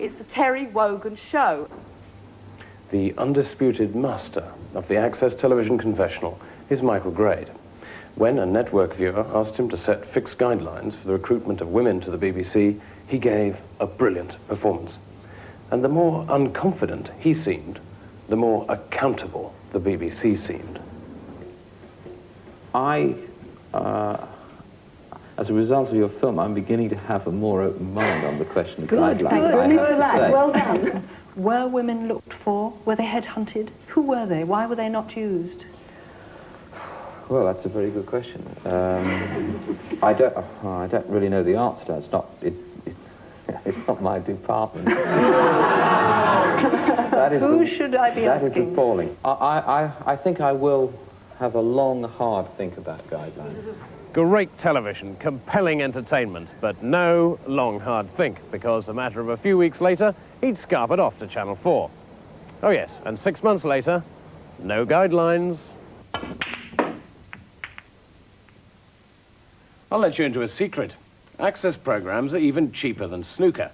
It's the Terry Wogan Show. The undisputed master of the Access Television confessional is Michael Grade. When a network viewer asked him to set fixed guidelines for the recruitment of women to the BBC, he gave a brilliant performance. And the more unconfident he seemed, the more accountable the BBC seemed. As a result of your film, I'm beginning to have a more open mind on the question of Good, guidelines. well done. Were women looked for? Were they headhunted? Who were they? Why were they not used? Well, that's a very good question. I don't really know the answer to that. It's not my department. Who should I be asking? That is appalling. I think I will have a long, hard think about guidelines. Great television, compelling entertainment, but no long, hard think, because a matter of a few weeks later, he'd scarpered off to Channel 4. Oh yes, and 6 months later, no guidelines. I'll let you into a secret. Access programs are even cheaper than snooker,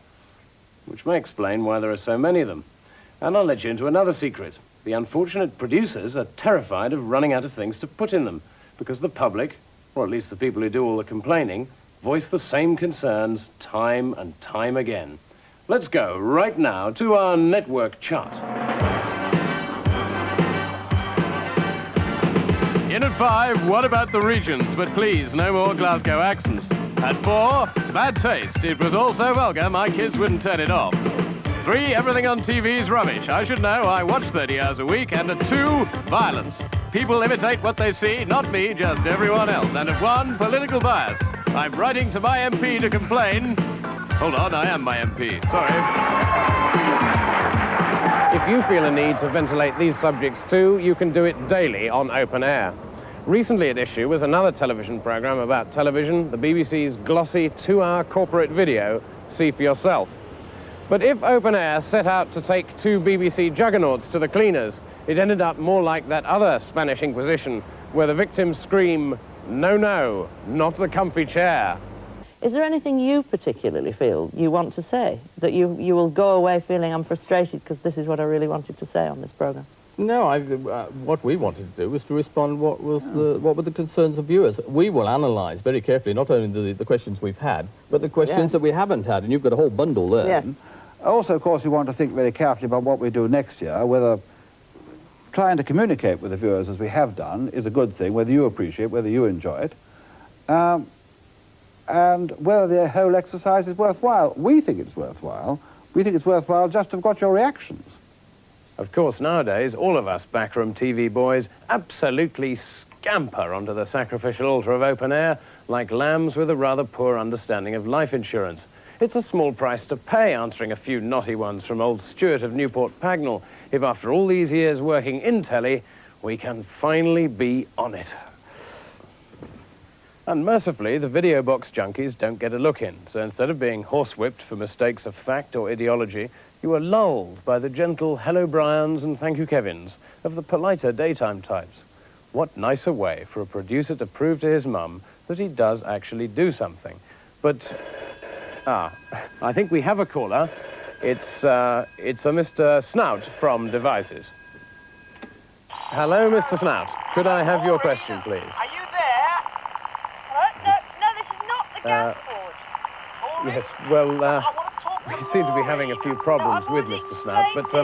which may explain why there are so many of them. And I'll let you into another secret. The unfortunate producers are terrified of running out of things to put in them, because the public, or at least the people who do all the complaining, voice the same concerns time and time again. Let's go right now to our network chart. In at 5, what about the regions? But please, no more Glasgow accents. At 4, bad taste. It was all so vulgar, my kids wouldn't turn it off. 3, everything on TV is rubbish. I should know, I watch 30 hours a week. And at 2, violence. People imitate what they see, not me, just everyone else. And at 1, political bias. I'm writing to my MP to complain. Hold on, I am my MP. Sorry. If you feel a need to ventilate these subjects too, you can do it daily on Open Air. Recently at issue was another television programme about television, the BBC's glossy 2-hour corporate video, See for Yourself. But if Open Air set out to take 2 BBC juggernauts to the cleaners, it ended up more like that other Spanish Inquisition, where the victims scream, "No, no, not the comfy chair." Is there anything you particularly feel you want to say, that you will go away feeling I'm frustrated because this is what I really wanted to say on this programme? No, what we wanted to do was to respond what were the concerns of viewers. We will analyse very carefully not only the questions we've had, but the questions that we haven't had, and you've got a whole bundle there. Yes. Also, of course, we want to think very carefully about what we do next year, whether trying to communicate with the viewers as we have done is a good thing, whether you appreciate it, whether you enjoy it, and whether the whole exercise is worthwhile. We think it's worthwhile. We think it's worthwhile just to have got your reactions. Of course, nowadays, all of us backroom TV boys absolutely scamper onto the sacrificial altar of Open Air like lambs with a rather poor understanding of life insurance. It's a small price to pay answering a few knotty ones from old Stuart of Newport Pagnell, if after all these years working in telly, we can finally be on it. And mercifully, the video box junkies don't get a look in, so instead of being horsewhipped for mistakes of fact or ideology, you are lulled by the gentle hello Brians and thank you Kevins of the politer daytime types. What nicer way for a producer to prove to his mum that he does actually do something. But, I think we have a caller. It's a Mr. Snout from Devices. Hello, Mr. Snout. Could I have your question, please? Are you there? Hello? No, this is not the gas board. Yes, well, we seem to be having a few problems with Mr. Snout, but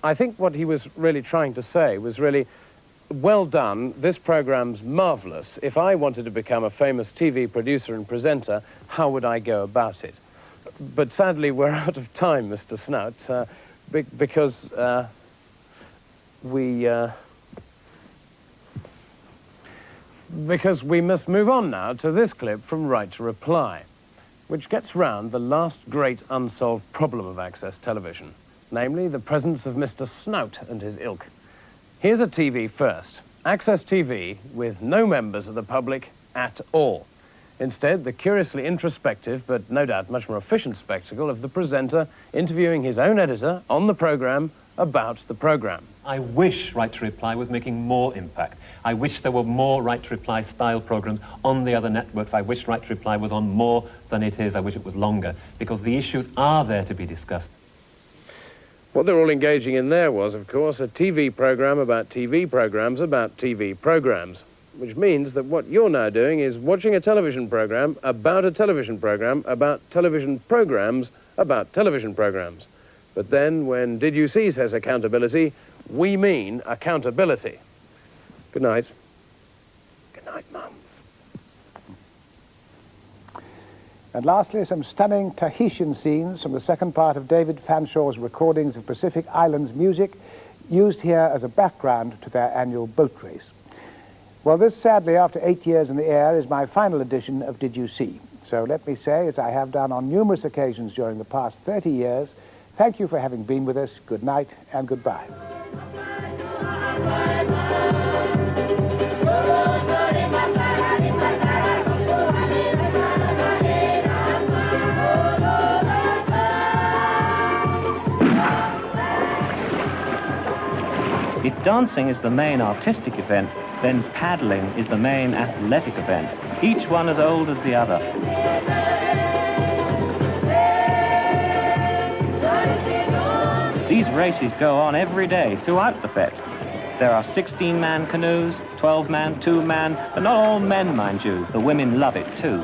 I think what he was really trying to say was really, well done, this programme's marvellous. If I wanted to become a famous TV producer and presenter, how would I go about it? But sadly, we're out of time, Mr. Snout, because we must move on now to this clip from Right to Reply, which gets round the last great unsolved problem of Access Television, namely the presence of Mr. Snout and his ilk. Here's a TV first. Access TV with no members of the public at all. Instead, the curiously introspective, but no doubt much more efficient spectacle of the presenter interviewing his own editor on the programme about the programme. I wish Right to Reply was making more impact. I wish there were more Right to Reply style programmes on the other networks. I wish Right to Reply was on more than it is. I wish it was longer, because the issues are there to be discussed. What they're all engaging in there was, of course, a TV programme about TV programmes about TV programmes, which means that what you're now doing is watching a television programme about a television programme about television programmes about television programmes. But then, when Did You See says accountability, we mean accountability. Good night. Good night, Mum. And lastly, some stunning Tahitian scenes from the second part of David Fanshaw's recordings of Pacific Islands music, used here as a background to their annual boat race. Well, this, sadly, after 8 years in the air, is my final edition of Did You See? So let me say, as I have done on numerous occasions during the past 30 years, thank you for having been with us. Good night and goodbye. If dancing is the main artistic event, then paddling is the main athletic event, each one as old as the other. These races go on every day throughout the FET. There are 16-man canoes, 12-man, 2-man, but not all men, mind you. The women love it too.